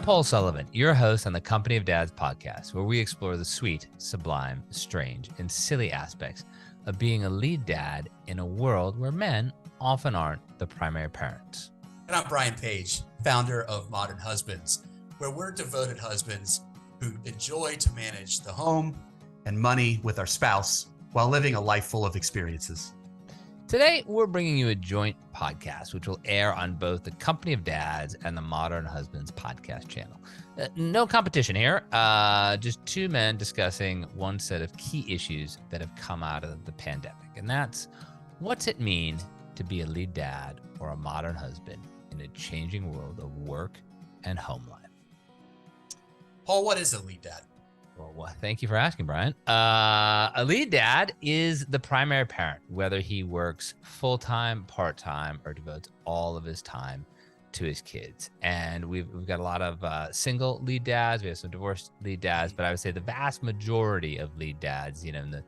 Paul Sullivan, your host on the Company of Dads podcast, where we explore the sweet, sublime, strange, and silly aspects of being a lead dad in a world where men often aren't the primary parents. And I'm Brian Page, founder of Modern Husbands, where we're devoted husbands who enjoy to manage the home and money with our spouse while living a life full of experiences. Today, we're bringing you a joint podcast, which will air on both the Company of Dads and the Modern Husbands podcast channel. No competition here, just two men discussing one set of key issues that have come out of the pandemic. And that's, what's it mean to be a lead dad or a modern husband in a changing world of work and home life? Paul, what is a lead dad? Well, thank you for asking, Brian. A lead dad is the primary parent, whether he works full-time, part-time, or devotes all of his time to his kids. And we've got a lot of single lead dads. We have some divorced lead dads, but I would say the vast majority of lead dads, in the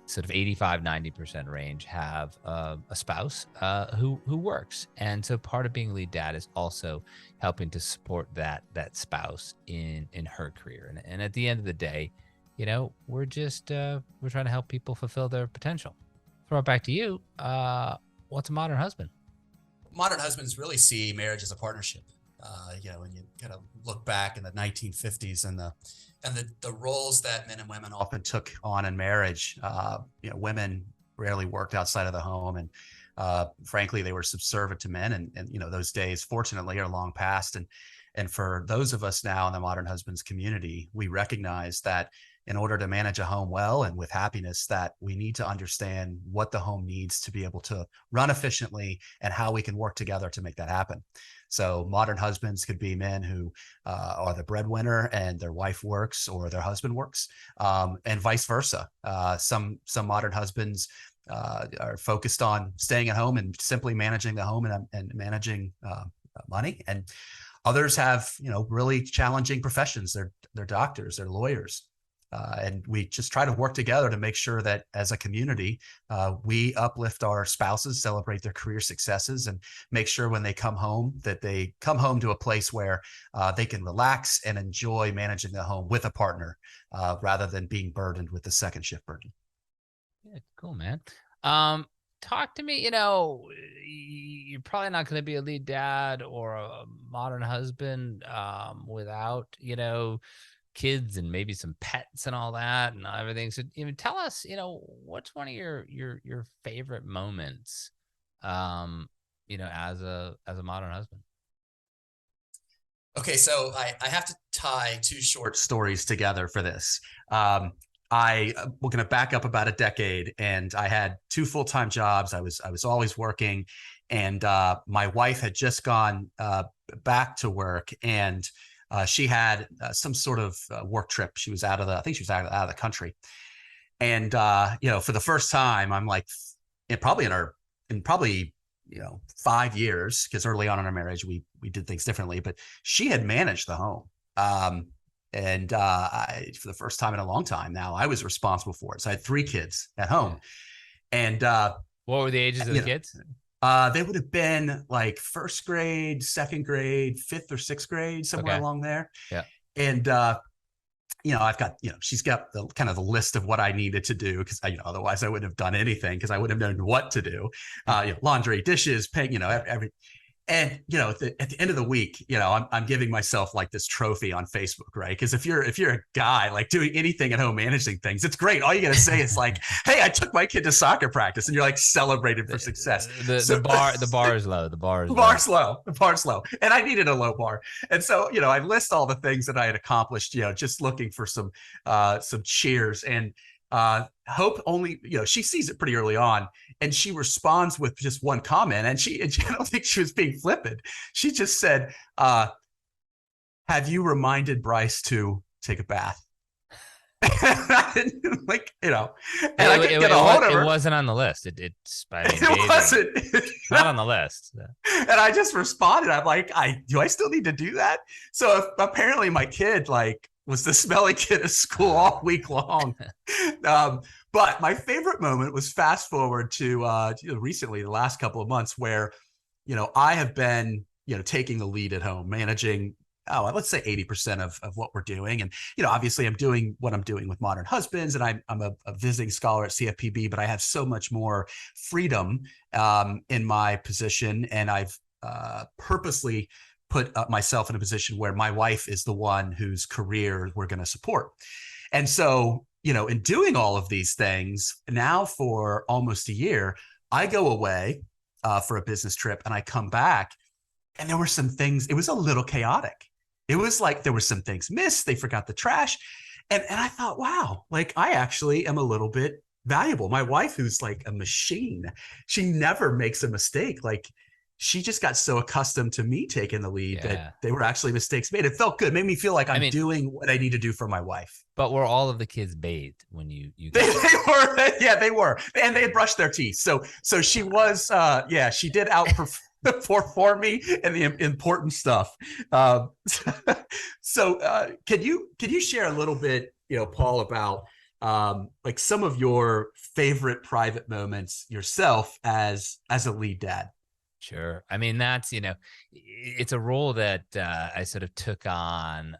sort of 85-90% range, have a spouse who works. And so part of being a lead dad is also helping to support that spouse in her career. And at the end of the day, we're just we're trying to help people fulfill their potential. Throw it back to you. What's a modern husband? Modern husbands really see marriage as a partnership. When you kind of look back in the 1950s and the roles that men and women often took on in marriage, women rarely worked outside of the home, and frankly, they were subservient to men. And those days, fortunately, are long past. And for those of us now in the Modern Husbands community, we recognize that in order to manage a home well and with happiness, that we need to understand what the home needs to be able to run efficiently and how we can work together to make that happen. So modern husbands could be men who are the breadwinner and their wife works or their husband works, and vice versa. Some modern husbands are focused on staying at home and simply managing the home and managing money. And others have, really challenging professions. They're doctors, they're lawyers. And we just try to work together to make sure that as a community, we uplift our spouses, celebrate their career successes, and make sure when they come home that they come home to a place where they can relax and enjoy managing the home with a partner rather than being burdened with the second shift burden. Yeah, cool, man. Talk to me, you're probably not going to be a lead dad or a modern husband without, kids and maybe some pets and all that and everything. So tell us, what's one of your favorite moments, as a modern husband? Okay, so I have to tie two short stories together for this. We're going to back up about a decade, and I had two full-time jobs. I was always working, and my wife had just gone back to work, and she had some sort of work trip. She was out of the country. And, for the first time, I'm like, probably 5 years, because early on in our marriage, we did things differently, but she had managed the home. And for the first time in a long time now, I was responsible for it. So I had 3 kids at home. And what were the ages of the kids? They would have been like first grade, second grade, 5th or 6th grade, somewhere along there. Yeah. And, I've got, she's got the kind of the list of what I needed to do, because otherwise I wouldn't have done anything, because I wouldn't have known what to do. Laundry, dishes, paying, every. And, at the end of the week, I'm giving myself like this trophy on Facebook, right? Because if you're a guy like doing anything at home, managing things, it's great. All you got to say is like, hey, I took my kid to soccer practice, and you're like celebrated for success. The bar is low. The bar's low. And I needed a low bar. And so, I list all the things that I had accomplished, just looking for some cheers. And Hope only, she sees it pretty early on, and she responds with just one comment, and I don't think she was being flippant. She just said, have you reminded Bryce to take a bath? Like, and I couldn't get a hold of her. It wasn't on the list. It wasn't not on the list. And I just responded. I'm like, do I still need to do that? So apparently my kid was the smelly kid at school all week long. But my favorite moment was fast forward to recently, the last couple of months, where I have been taking the lead at home, managing let's say 80% of what we're doing. And, obviously I'm doing what I'm doing with Modern Husbands, and I'm a visiting scholar at CFPB, but I have so much more freedom in my position. And I've purposely put myself in a position where my wife is the one whose career we're going to support. And so, in doing all of these things now for almost a year, I go away for a business trip and I come back, and there were some things, it was a little chaotic. It was like there were some things missed. They forgot the trash. And I thought, wow, like I actually am a little bit valuable. My wife, who's like a machine, she never makes a mistake. Like she just got so accustomed to me taking the lead that they were actually mistakes made. It felt good. It made me feel like I'm doing what I need to do for my wife. But were all of the kids bathed when you they were. Yeah, they were. And they had brushed their teeth. So she was, she did outperform me in the important stuff. Can you share a little bit, Paul, about like some of your favorite private moments yourself as a lead dad? Sure. I mean, that's, it's a role that I sort of took on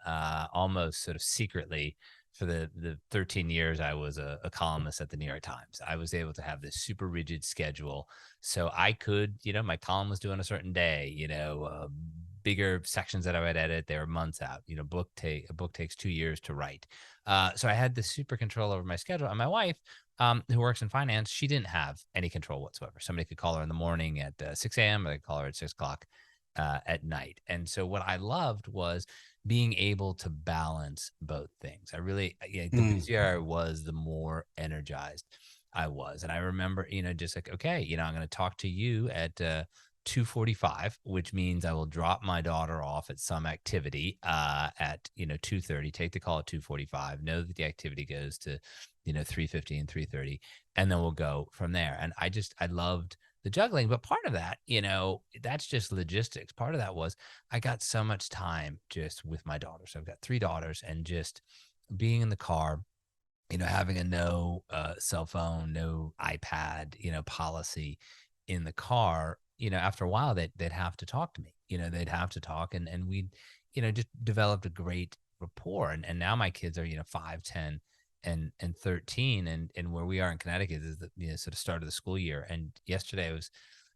almost sort of secretly for the 13 years I was a columnist at the New York Times. I was able to have this super rigid schedule. So I could, my column was due on a certain day, bigger sections that I would edit, they were months out. A book takes 2 years to write. So I had this super control over my schedule. And my wife, who works in finance, she didn't have any control whatsoever. Somebody could call her in the morning at 6 a.m. or they could call her at 6 o'clock at night. And so what I loved was being able to balance both things. I really, the busier I was, the more energized I was. And I remember, just like, okay, I'm going to talk to you at 2:45, which means I will drop my daughter off at some activity at 2:30, take the call at 2:45, know that the activity goes to 3:50 and 3:30, and then we'll go from there. And I loved the juggling, but part of that, that's just logistics. Part of that was I got so much time just with my daughters. So I've got 3 daughters, and just being in the car, having a no cell phone, no iPad, policy in the car. After a while they'd have to talk to me, they'd have to talk, and we'd, just developed a great rapport. And now my kids are, 5, 10, and 13. And where we are in Connecticut is the, sort of start of the school year. And yesterday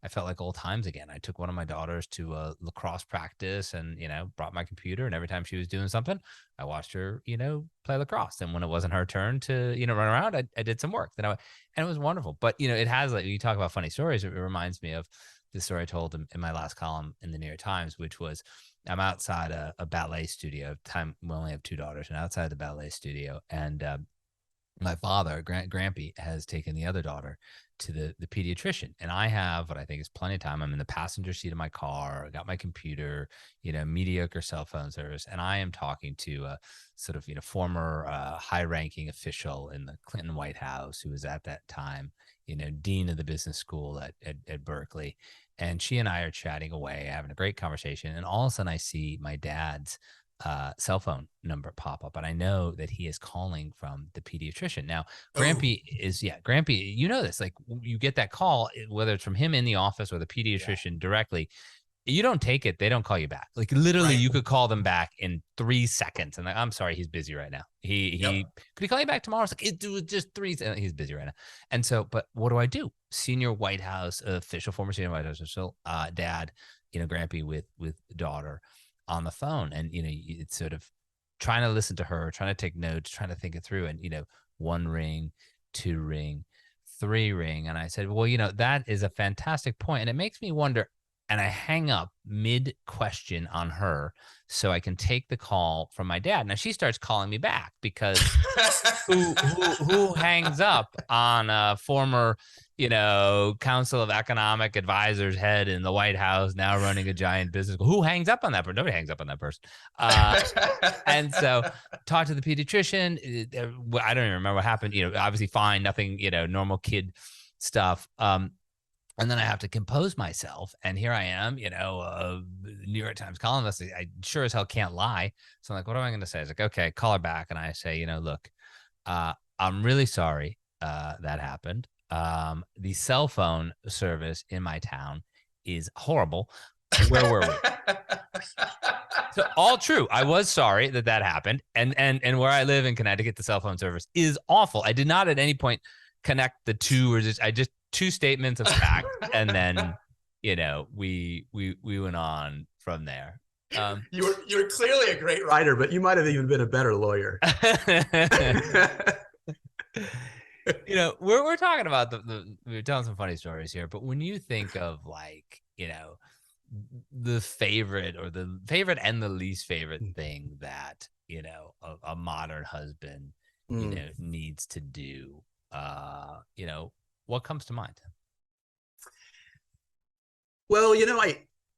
I felt like old times again. I took one of my daughters to a lacrosse practice and, brought my computer, and every time she was doing something, I watched her, play lacrosse. And when it wasn't her turn to, run around, I did some work. And it was wonderful. But, it has, like, you talk about funny stories. It reminds me of the story I told in my last column in the New York Times, which was I'm outside a ballet studio. We only have 2 daughters, and outside the ballet studio. And my father, Grampy, has taken the other daughter to the pediatrician. And I have what I think is plenty of time. I'm in the passenger seat of my car, I got my computer, mediocre cell phone service. And I am talking to a sort of, former high ranking official in the Clinton White House, who was at that time, dean of the business school at Berkeley. And she and I are chatting away, having a great conversation. And all of a sudden I see my dad's cell phone number pop up, and I know that he is calling from the pediatrician. Now, Grampy Grampy, this, like, you get that call, whether it's from him in the office or the pediatrician directly, you don't take it, they don't call you back. Like, literally, you could call them back in 3 seconds, and like, I'm sorry, he's busy right now. Could he call you back tomorrow? It's like, it was just 3 seconds. He's busy right now. And so, but what do? Senior White House official, former senior White House official, dad, Grampy with daughter on the phone. And, it's sort of trying to listen to her, trying to take notes, trying to think it through. And, 1 ring, 2 ring, 3 ring. And I said, well, that is a fantastic point. And it makes me wonder. And I hang up mid question on her so I can take the call from my dad. Now she starts calling me back, because who hangs up on a former, Council of Economic Advisors head in the White House, now running a giant business? Who hangs up on that person? Nobody hangs up on that person. And so talk to the pediatrician. I don't even remember what happened. Obviously fine, nothing, normal kid stuff. And then I have to compose myself. And here I am, a New York Times columnist. I sure as hell can't lie. So I'm like, what am I going to say? It's like, okay, call her back. And I say, look, I'm really sorry that happened. The cell phone service in my town is horrible. Where were we? So all true. I was sorry that happened. And where I live in Connecticut, the cell phone service is awful. I did not at any point connect the two, or just two statements of fact. And then, we went on from there. You're clearly a great writer, but you might have even been a better lawyer. We're talking about we're telling some funny stories here, but when you think of the favorite and the least favorite thing that, a modern husband, needs to do, what comes to mind? Well,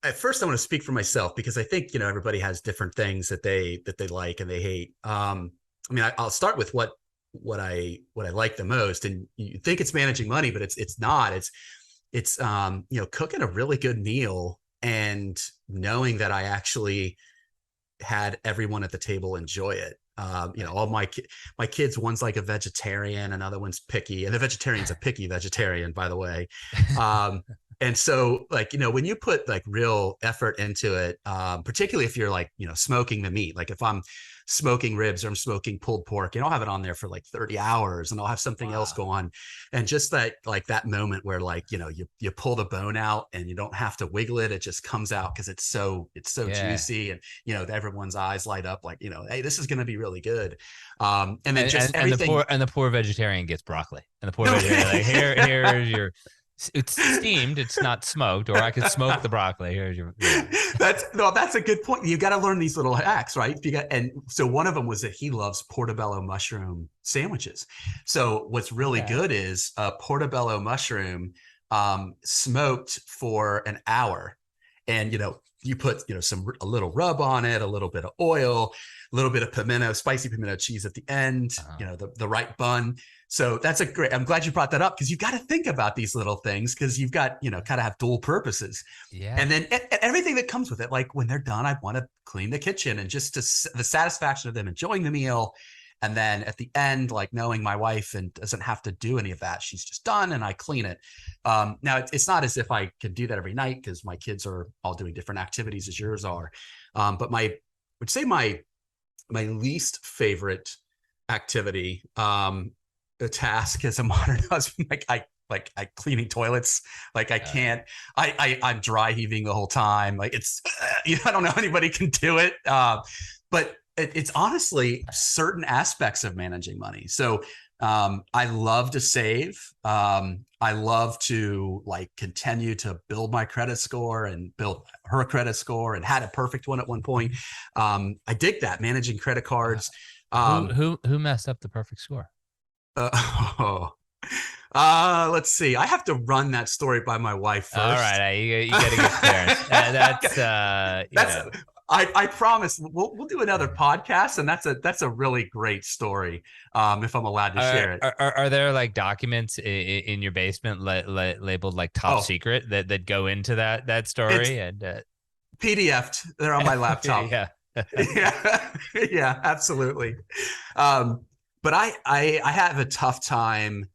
at first I want to speak for myself, because I think, everybody has different things that they like and they hate. I'll start with what I like the most, and you think it's managing money, but it's not. It's cooking a really good meal and knowing that I actually had everyone at the table enjoy it. All my kids, one's like a vegetarian, another one's picky, and the vegetarian's a picky vegetarian, by the way. And so, when you put real effort into it, particularly if you're smoking the meat, if I'm smoking ribs or I'm smoking pulled pork, I'll have it on there for 30 hours, and I'll have something else go on. And just that moment where you pull the bone out and you don't have to wiggle it. It just comes out because it's so juicy, and everyone's eyes light up hey, this is going to be really good. And then everything. And the poor vegetarian gets broccoli, and the poor vegetarian here's your. It's steamed, it's not smoked, or I could smoke the broccoli. Here's your. That's a good point. You got to learn these little hacks, right? And so one of them was that he loves portobello mushroom sandwiches. So what's really good is a portobello mushroom smoked for an hour, and you put a little rub on it, a little bit of oil, a little bit of spicy pimento cheese at the end, the right bun. So that's I'm glad you brought that up, because you got to think about these little things, because you've got, kind of have dual purposes. Yeah. And then everything that comes with it, when they're done, I want to clean the kitchen, and just the satisfaction of them enjoying the meal. And then at the end, knowing my wife and doesn't have to do any of that. She's just done and I clean it. Now it's not as if I can do that every night, because my kids are all doing different activities as yours are. But my least favorite activity, a task as a modern husband, I cleaning toilets. I can't, I'm dry heaving the whole time. It's, I don't know anybody can do it. But it's honestly certain aspects of managing money. So I love to save. I love to continue to build my credit score and build her credit score, and had a perfect one at one point. I dig that, managing credit cards. Who messed up the perfect score? Let's see. I have to run that story by my wife first. All right, you got to get clearance. That's I promise we'll do another podcast, and that's a really great story. If I'm allowed to share it. Are there documents in your basement labeled top secret that go into that story? And PDF'd. They're on my laptop. Yeah. Yeah, absolutely. But I have a tough time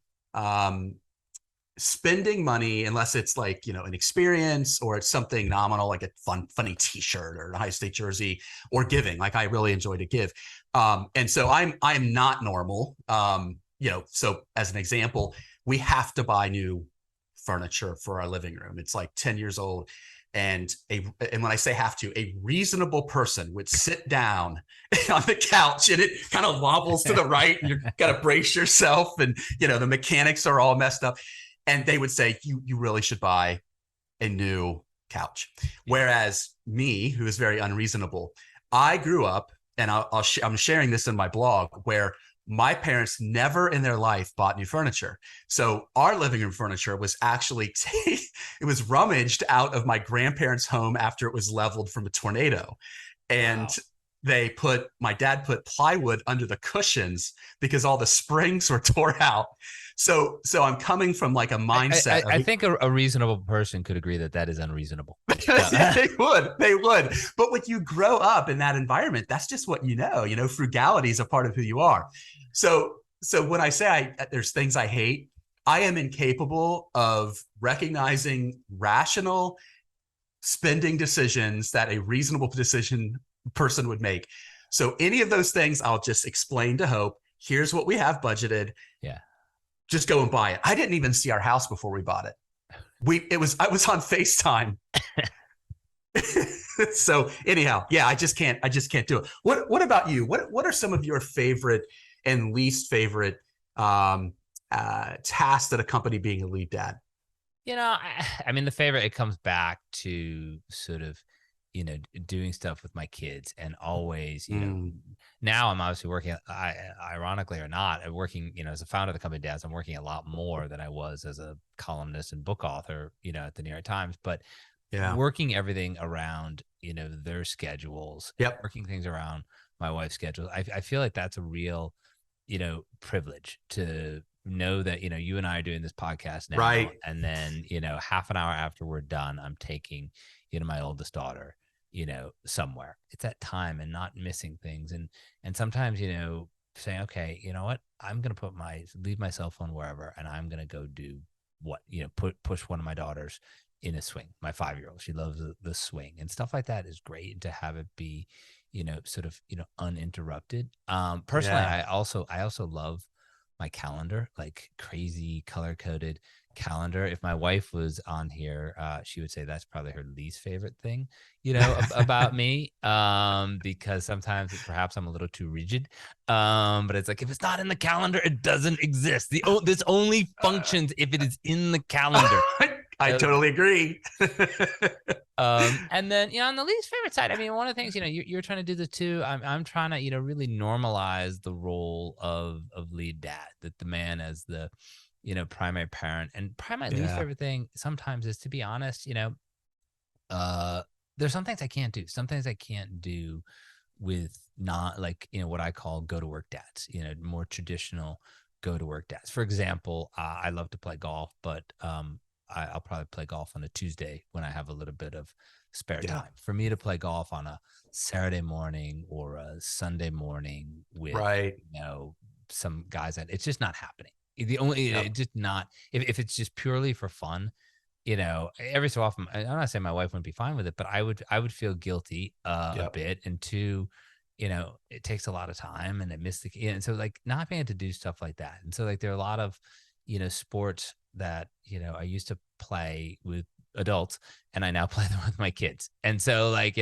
spending money unless it's an experience, or it's something nominal, like a funny t-shirt or a Ohio State jersey, or giving. I really enjoy to give. And so I'm not normal. So as an example, we have to buy new furniture for our living room. It's 10 years old. And when I say have to, a reasonable person would sit down on the couch, and it kind of wobbles to the right, and you got to brace yourself, and the mechanics are all messed up, and they would say you really should buy a new couch. Whereas me, who is very unreasonable, I grew up, and I'm sharing this in my blog, where my parents never in their life bought new furniture. So our living room furniture was actually, it was rummaged out of my grandparents' home after it was leveled from a tornado. And my dad put plywood under the cushions because all the springs were tore out. So I'm coming from a mindset. I think a reasonable person could agree that is unreasonable. Yeah, they would. But when you grow up in that environment, that's just what frugality is a part of who you are. So when I say there's things I hate, I am incapable of recognizing rational spending decisions that a reasonable person would make. So any of those things, I'll just explain to Hope, here's what we have budgeted. Yeah. Just go and buy it. I didn't even see our house before we bought it. I was on FaceTime. So anyhow, yeah, I just can't do it. What about you? What are some of your favorite and least favorite tasks that accompany being a lead dad? I mean, the favorite, it comes back to sort of, doing stuff with my kids, and always, now I'm obviously working, ironically or not, I'm working, as a founder of the company Dads, I'm working a lot more than I was as a columnist and book author, at the New York Times, but working everything around, their schedules, working things around my wife's schedule. I feel like that's a real, privilege to know that, you and I are doing this podcast now. Right. And then, half an hour after we're done, I'm taking, my oldest daughter, somewhere. It's that time and not missing things. And sometimes, saying, okay, you know what, I'm going to leave my cell phone wherever, and I'm going to go do what, push one of my daughters in a swing. My 5-year-old, she loves the swing, and stuff like that is great to have it be, sort of, uninterrupted. Personally, I also love my calendar, like crazy color coded calendar. If my wife was on here, she would say that's probably her least favorite thing, about me, because sometimes perhaps I'm a little too rigid. But it's like, if it's not in the calendar, it doesn't exist. This only functions if it is in the calendar. I totally agree. And then, on the least favorite side, I mean, one of the things, you're trying to do this too. I'm trying to, really normalize the role of lead dad, that the man as the, primary parent. And probably my least favorite thing sometimes is, to be honest, there's some things I can't do. Some things I can't do with not, like, what I call go to work dads, more traditional go to work dads. For example, I love to play golf, but I'll probably play golf on a Tuesday when I have a little bit of spare time. For me to play golf on a Saturday morning or a Sunday morning with, some guys, that it's just not happening. The only, it's just not, if it's just purely for fun, every so often, I'm not saying my wife wouldn't be fine with it, but I would feel guilty a bit. And two, it takes a lot of time, and it missed and so, like, not being able to do stuff like that. And so, like, there are a lot of, sports that, I used to play with adults, and I now play them with my kids. And so, like,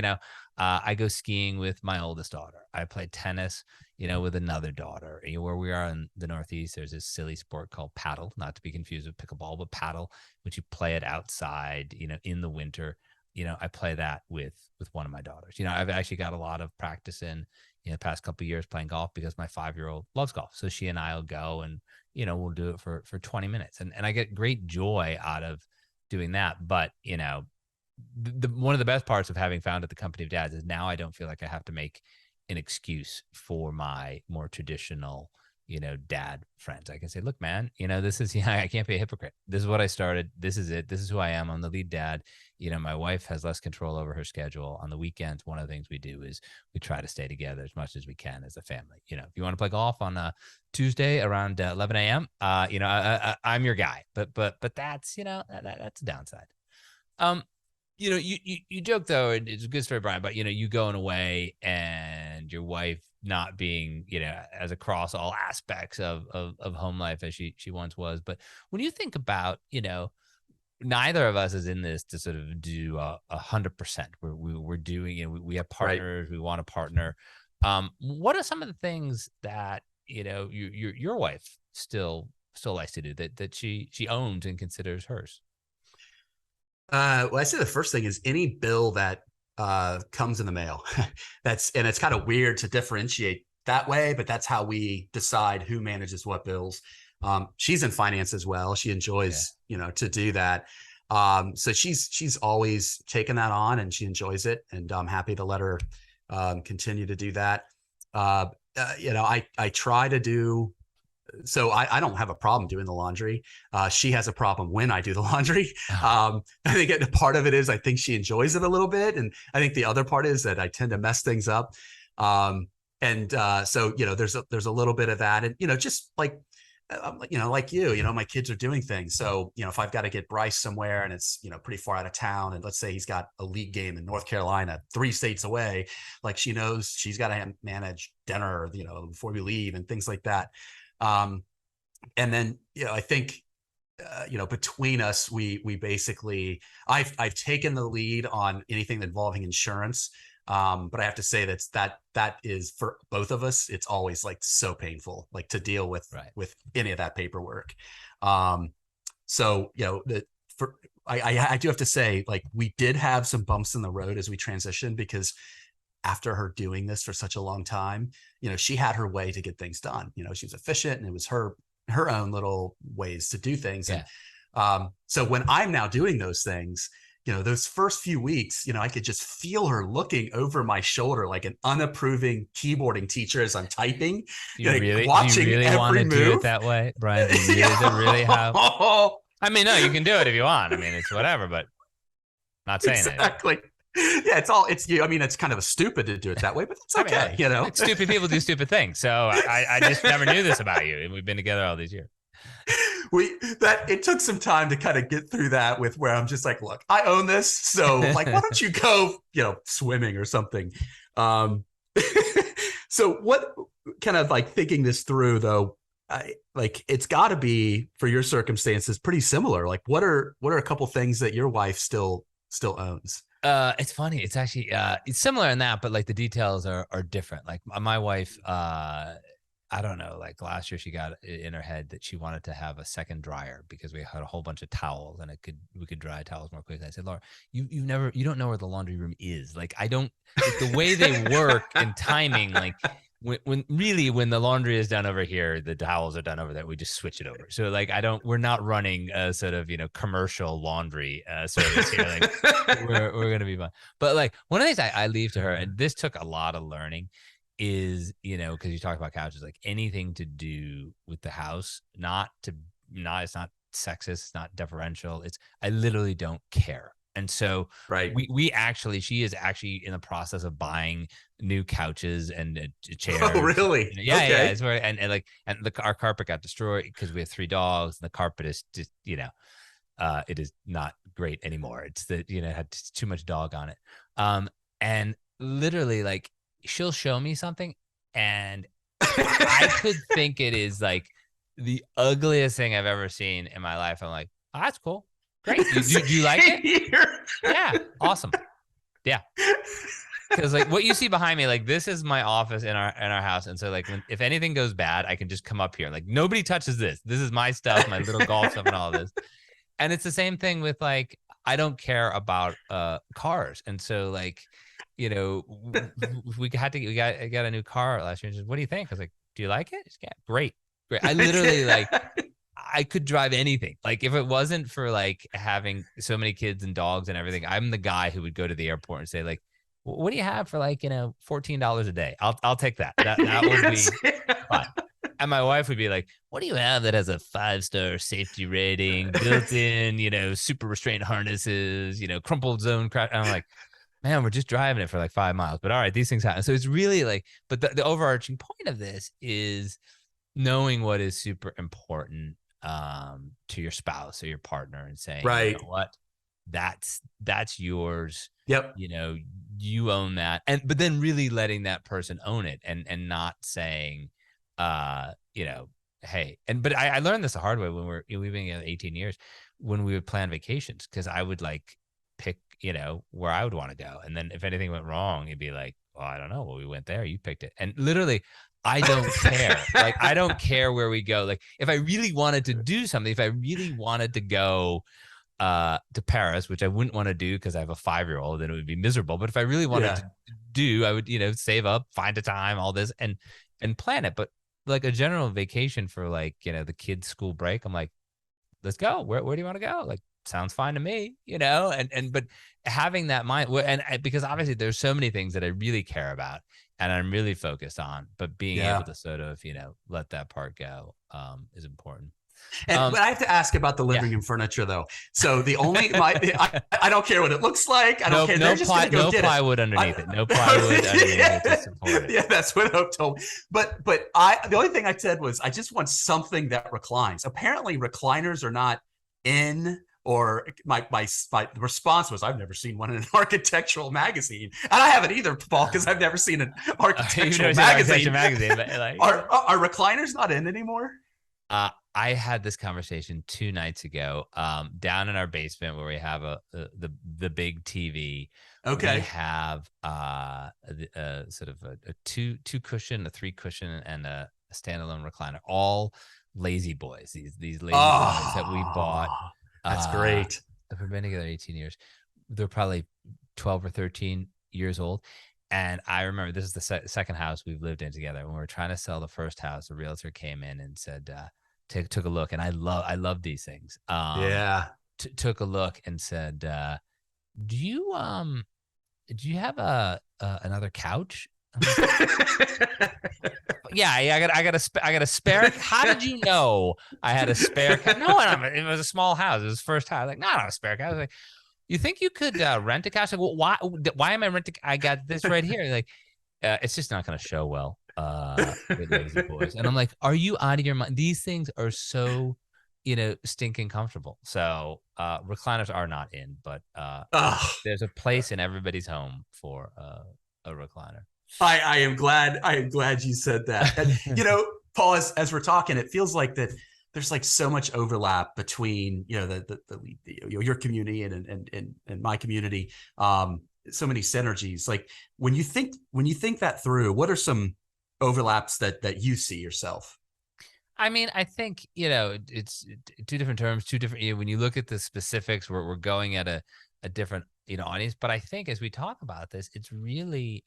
I go skiing with my oldest daughter. I play tennis, with another daughter. Where we are in the Northeast, there's this silly sport called paddle, not to be confused with pickleball, but paddle, which you play it outside, in the winter. I play that with one of my daughters. I've actually got a lot of practice in, the past couple of years playing golf, because my 5-year-old loves golf. So she and I will go, and, we'll do it for 20 minutes. And I get great joy out of doing that. But, one of the best parts of having founded the company of dads is now I don't feel like I have to make an excuse for my more traditional, dad friends. I can say, look, man, this is, I can't be a hypocrite. This is what I started. This is it. This is who I am. I'm the lead dad. My wife has less control over her schedule. On the weekends, one of the things we do is we try to stay together as much as we can as a family. If you want to play golf on a Tuesday around 11 a.m., I'm your guy. But that's, that's a downside. You joke, though, and it's a good story, Brian, but, you going away and your wife not being, as across all aspects of home life as she once was. But when you think about, neither of us is in this to sort of do 100%. We're doing, we have partners, we want to partner. What are some of the things that, your wife still likes to do that she owns and considers hers? Well, I say the first thing is any bill that comes in the mail. And it's kind of weird to differentiate that way, but that's how we decide who manages what bills. She's in finance as well. She enjoys, to do that. So she's always taken that on, and she enjoys it, and I'm happy to let her continue to do that. I try to do. So I don't have a problem doing the laundry. She has a problem when I do the laundry. I think part of it is I think she enjoys it a little bit. And I think the other part is that I tend to mess things up. So, there's a little bit of that. And, just like like my kids are doing things. So, if I've got to get Bryce somewhere and it's, pretty far out of town, and let's say he's got a league game in North Carolina, 3 states away, like she knows she's got to manage dinner, before we leave and things like that. And then, I think, between us, we basically, I've taken the lead on anything involving insurance. But I have to say that is for both of us. It's always like so painful, like to deal with any of that paperwork. So I do have to say, like, we did have some bumps in the road as we transitioned, because after her doing this for such a long time, she had her way to get things done. She was efficient, and it was her own little ways to do things. Yeah. And so when I'm now doing those things, those first few weeks, I could just feel her looking over my shoulder like an unapproving keyboarding teacher as I'm typing. Watching do you really want to do it that way, Brian? Do you really have? I mean, no, you can do it if you want. I mean, it's whatever, but not saying exactly. Yeah, it's kind of stupid to do it that way, but it's okay. It's stupid people do stupid things. So I just never knew this about you, and we've been together all these years. It took some time to kind of get through that, with where I'm just like, look, I own this, so like, why don't you go, swimming or something? So what kind of like thinking this through though, it's got to be, for your circumstances, pretty similar. Like, what are a couple things that your wife still owns? It's funny. It's actually it's similar in that, but like the details are different. Like my wife, I don't know, like last year she got in her head that she wanted to have a second dryer because we had a whole bunch of towels and we could dry towels more quickly. I said, Laura, you don't know where the laundry room is. Like, I don't, like, the way they work and timing, like when the laundry is done over here, the towels are done over there. We just switch it over. So like, we're not running a sort of, commercial laundry service here. Like we're going to be fine. But like, one of the things I leave to her, and this took a lot of learning, is, because you talk about couches, like anything to do with the house, it's not sexist, it's not deferential. I literally don't care. And so she is actually in the process of buying new couches and chairs. Oh, really? Yeah. Okay. Yeah. It's where, and our carpet got destroyed because we have 3 dogs, and the carpet is just, it is not great anymore. It's it had too much dog on it. And literally, like, she'll show me something and I could think it is like the ugliest thing I've ever seen in my life. I'm like, oh, that's cool. Great. Do you like it? Yeah. Awesome. Yeah. Because like what you see behind me, like this is my office in our house. And so like if anything goes bad, I can just come up here. Like nobody touches this. This is my stuff, my little golf stuff and all this. And it's the same thing with like, I don't care about cars. And so like, we got a new car last year. And said, what do you think? I was like, do you like it? Said, yeah, great. I literally like, I could drive anything. Like if it wasn't for like having so many kids and dogs and everything, I'm the guy who would go to the airport and say like, what do you have for like, $14 a day? I'll take that. That would be fun. And my wife would be like, what do you have that has a 5-star safety rating, built in, super restraint harnesses, crumpled zone crash? And I'm like, man, we're just driving it for like 5 miles, but all right, these things happen. So it's really like, but the overarching point of this is knowing what is super important to your spouse or your partner, and saying, you know what, that's yours. Yep. You own that. But then really letting that person own it, and not saying, hey, but I learned this the hard way when we've been together 18 years, when we would plan vacations, because I would like pick, where I would want to go. And then if anything went wrong, it'd be like, well, I don't know. Well, we went there, you picked it. And literally, I don't care. Like, I don't care where we go. Like, if I really wanted to do something, if I really wanted to go to Paris, which I wouldn't want to do because I have a 5-year-old, then it would be miserable. But if I really wanted to do, I would, save up, find a time, all this, and plan it. But like a general vacation for like, the kids' school break, I'm like, let's go. Where do you want to go? Like, sounds fine to me, but having that mind, and because obviously there's so many things that I really care about and I'm really focused on, but being able to sort of, let that part go is important. And Um, but I have to ask about the yeah. living room furniture, though. So the only I don't care what it looks like. I don't care. They're just going to go No get it. plywood underneath it. No plywood underneath it to support it. Yeah, that's what Hope told me. But the only thing I said was I just want something that reclines. Apparently, recliners are not in. Or my response was, I've never seen one in an architectural magazine, and I haven't either, Paul, because I've never seen an architectural magazine. But like, are recliners not in anymore? I had this conversation 2 nights ago, down in our basement where we have the big TV. Okay. We have sort of a two cushion, a 3 cushion, and a standalone recliner. All lazy boys. These lazy boys that we bought. That's great. We've been together 18 years. They're probably 12 or 13 years old. And I remember this is the second house we've lived in together. When we were trying to sell the first house, the realtor came in and said, took a look. And I love these things. Yeah. Took a look and said, do you have another couch? Yeah, I got a spare. How did you know I had a spare couch? No, it was a small house. It was the first house. Like, no, not a spare couch. I was like, you think you could rent a couch? Like, well, why am I renting? I got this right here. Like, it's just not going to show well with lazy boys. And I'm like, are you out of your mind? These things are so, stinking comfortable. So recliners are not in, but there's a place in everybody's home for a recliner. I am glad you said that. And, Paul, as we're talking, it feels like that there's like so much overlap between, your community and my community. So many synergies. Like when you think that through, what are some overlaps that you see yourself? I mean, I think, it's 2 different terms, 2 different, when you look at the specifics, we're going at a different, audience. But I think as we talk about this, it's really,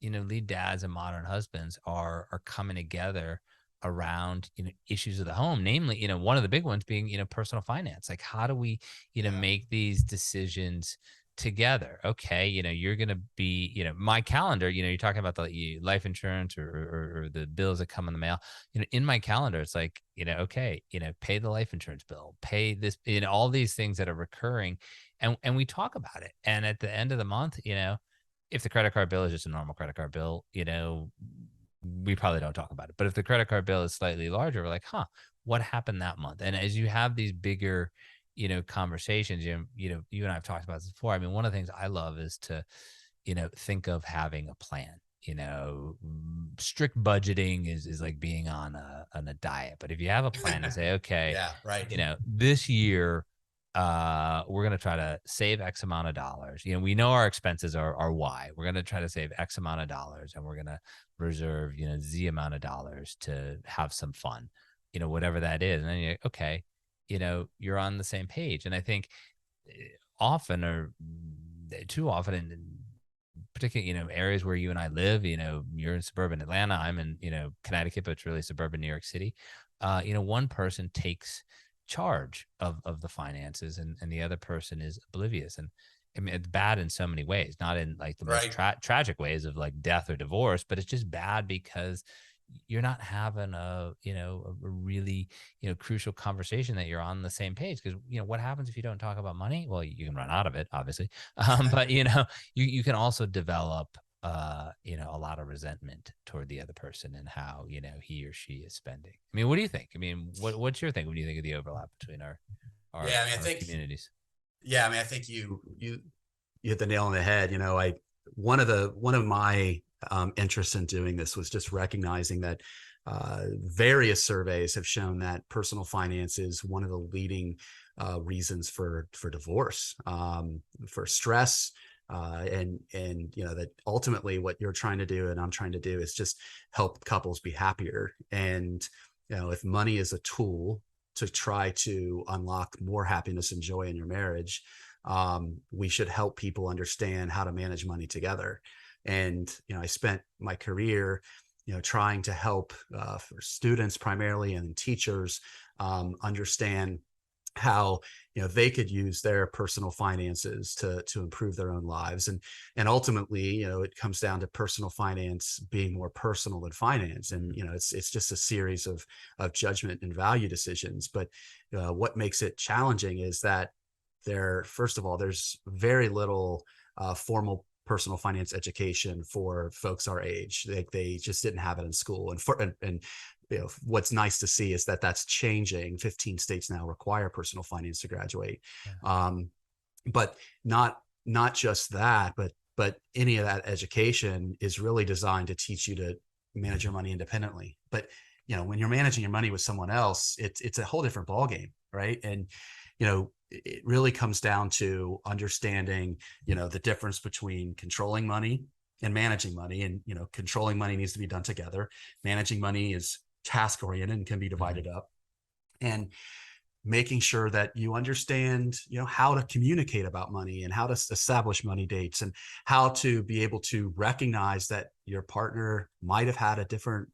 lead dads and modern husbands are coming together around, issues of the home, namely, one of the big ones being, personal finance. Like, how do we, make these decisions together? Okay. You're going to be, my calendar, you're talking about the life insurance or the bills that come in the mail, in my calendar, it's like, okay, pay the life insurance bill, pay this, all these things that are recurring. And we talk about it. And at the end of the month, if the credit card bill is just a normal credit card bill, we probably don't talk about it. But if the credit card bill is slightly larger, we're like, what happened that month? And as you have these bigger, conversations, you and I have talked about this before. I mean, one of the things I love is to, think of having a plan. Strict budgeting is like being on a diet. But if you have a plan to say, okay, yeah, right. This year, we're going to try to save X amount of dollars. We know our expenses are Y. We're going to try to save X amount of dollars, and we're going to reserve, Z amount of dollars to have some fun, whatever that is. And then you're like, okay, you're on the same page. And I think often, or too often, in particularly, areas where you and I live, you're in suburban Atlanta, I'm in, Connecticut, but it's really suburban New York City. One person takes charge of the finances and the other person is oblivious. And I mean, it's bad in so many ways, not in like the most tragic ways of like death or divorce, but it's just bad because you're not having a really, crucial conversation that you're on the same page. Because, what happens if you don't talk about money? Well, you can run out of it, obviously. But, you can also develop, a lot of resentment toward the other person and how, he or she is spending. I mean, what do you think? I mean, what's your thing when you think of the overlap between our I think communities? Yeah. I mean, I think you hit the nail on the head. One of my interest in doing this was just recognizing that various surveys have shown that personal finance is one of the leading reasons for divorce, for stress, and that ultimately what you're trying to do and I'm trying to do is just help couples be happier. And if money is a tool to try to unlock more happiness and joy in your marriage, we should help people understand how to manage money together. And I spent my career trying to help for students primarily and teachers understand how, they could use their personal finances to improve their own lives. And ultimately, it comes down to personal finance being more personal than finance. And, it's just a series of judgment and value decisions. But what makes it challenging is that first of all, there's very little formal personal finance education for folks our age. They just didn't have it in school. And what's nice to see is that that's changing. 15 states now require personal finance to graduate. Yeah. But not just that, but any of that education is really designed to teach you to manage your money independently. But when you're managing your money with someone else, it's a whole different ballgame, right? And it really comes down to understanding the difference between controlling money and managing money. And controlling money needs to be done together. Managing money is task oriented and can be divided up. And making sure that you understand how to communicate about money and how to establish money dates and how to be able to recognize that your partner might have had a different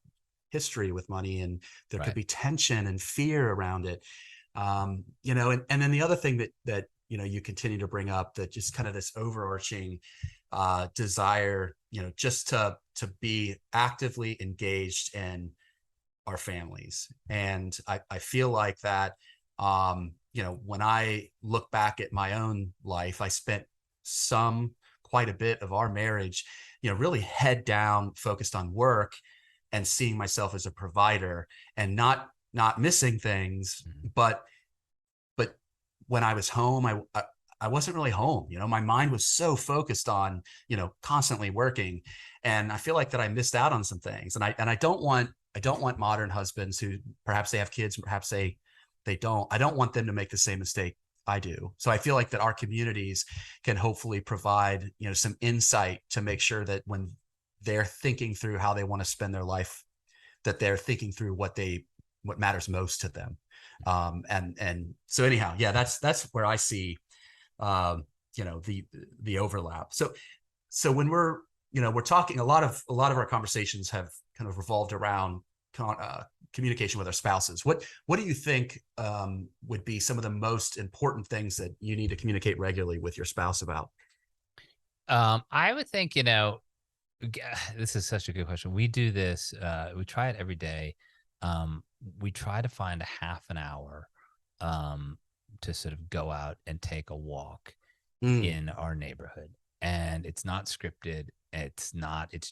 history with money, and there could be tension and fear around it. And then the other thing that you continue to bring up, that just kind of this overarching desire, just to be actively engaged in our families. And I feel like that, when I look back at my own life, I spent quite a bit of our marriage, really head down, focused on work and seeing myself as a provider, and not missing things. But when I was home, I wasn't really home. My mind was so focused on, constantly working. And I feel like that I missed out on some things. And I don't want modern husbands who perhaps they have kids, perhaps they don't. I don't want them to make the same mistake I do. So I feel like that our communities can hopefully provide, some insight to make sure that when they're thinking through how they want to spend their life, that they're thinking through what matters most to them. And so anyhow, yeah, that's where I see, the overlap. So when we're talking, a lot of our conversations have kind of revolved around communication with our spouses. What do you think would be some of the most important things that you need to communicate regularly with your spouse about? I would think, this is such a good question. We do this, we try it every day. We try to find a half an hour to sort of go out and take a walk in our neighborhood. And it's not scripted. It's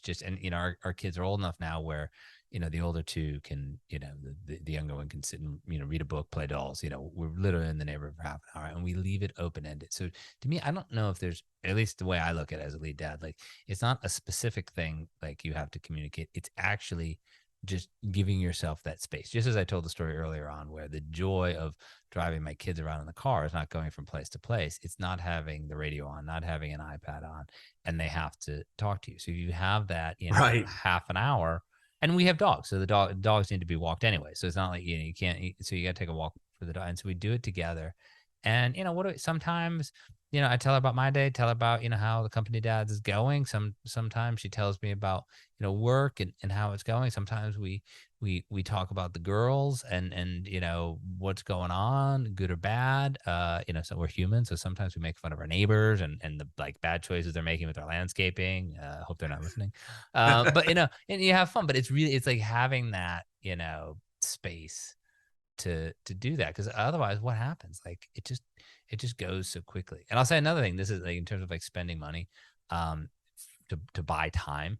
just, and our kids are old enough now where, the older two can, the younger one can sit and, read a book, play dolls. We're literally in the neighborhood for half an hour, and we leave it open ended. So to me, I don't know if there's, at least the way I look at it as a lead dad, like it's not a specific thing like you have to communicate. It's actually just giving yourself that space. Just as I told the story earlier on, where the joy of driving my kids around in the car is not going from place to place. It's not having the radio on, not having an iPad on, and they have to talk to you. So you have that, Right. half an hour. And we have dogs, so the dogs need to be walked anyway. So it's not like you can't. So you got to take a walk for the dog, and so we do it together. And sometimes I tell her about my day, tell her about how the company dads is going. Sometimes she tells me about work and how it's going. Sometimes we talk about the girls and what's going on, good or bad. So we're human, so sometimes we make fun of our neighbors and the like bad choices they're making with our landscaping. Hope they're not listening. But and you have fun. But it's like having that space to do that, because otherwise what happens, like it just goes so quickly. And I'll say another thing, this is like in terms of like spending money to buy time.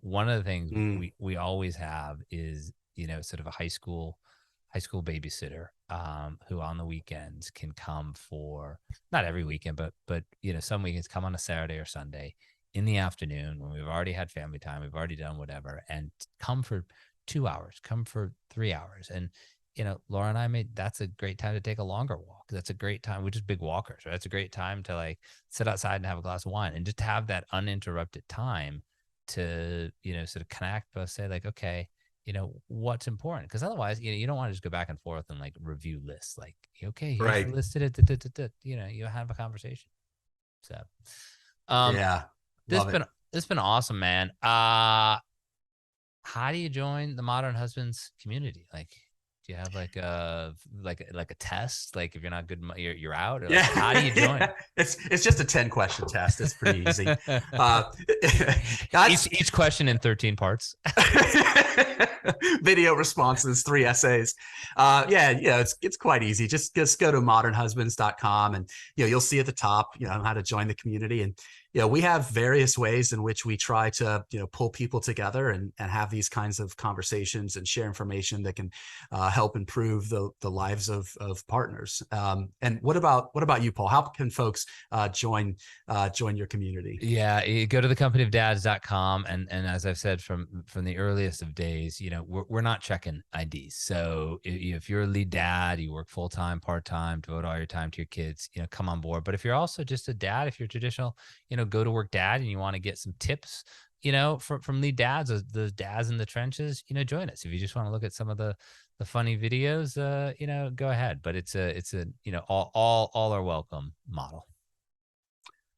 One of the things we always have is sort of a high school babysitter who on the weekends can come for, not every weekend, but some weekends, come on a Saturday or Sunday in the afternoon when we've already had family time, we've already done whatever, and come for 2 hours, come for 3 hours. And Laura and I that's a great time to take a longer walk. That's a great time. We're just big walkers, right? That's a great time to like sit outside and have a glass of wine and just have that uninterrupted time to, sort of connect, but say like, okay, what's important? Because otherwise, you don't want to just go back and forth and like review lists. Like, okay, here's the list. You have a conversation. So, Yeah. Love it. this has been awesome, man. How do you join the Modern Husbands community? Like, Do you have like a test? Like if you're not good, you're out. Or like, Yeah. how do you join? It's just a 10 question test. It's pretty easy. Each question in 13 parts. Video responses, 3 essays. It's quite easy. Just go to modernhusbands.com, and you'll see at the top how to join the community. And we have various ways in which we try to pull people together and have these kinds of conversations and share information that can help improve the lives of partners. And what about you, Paul? How can folks join your community? Yeah, you go to thecompanyofdads.com, and as I've said from the earliest of days, we're not checking IDs. So if you're a lead dad, you work full time, part time, devote all your time to your kids, come on board. But if you're also just a dad, if you're traditional, go to work dad, and you want to get some tips, from lead dads, the dads in the trenches, join us. If you just want to look at some of the funny videos, go ahead. But it's a all are welcome model.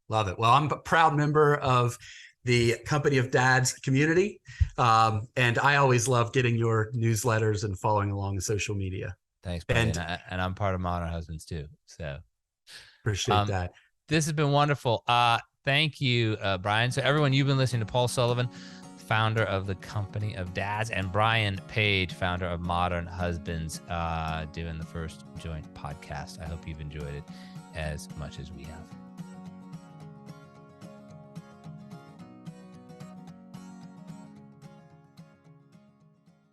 Love it. Well, I'm a proud member of the Company of Dads community. And I always love getting your newsletters and following along on social media. Thanks, buddy. And I'm part of Modern Husbands too. So appreciate that. This has been wonderful. Thank you, Brian. So everyone, you've been listening to Paul Sullivan, founder of the Company of Dads, and Brian Page, founder of Modern Husbands, doing the first joint podcast. I hope you've enjoyed it as much as we have.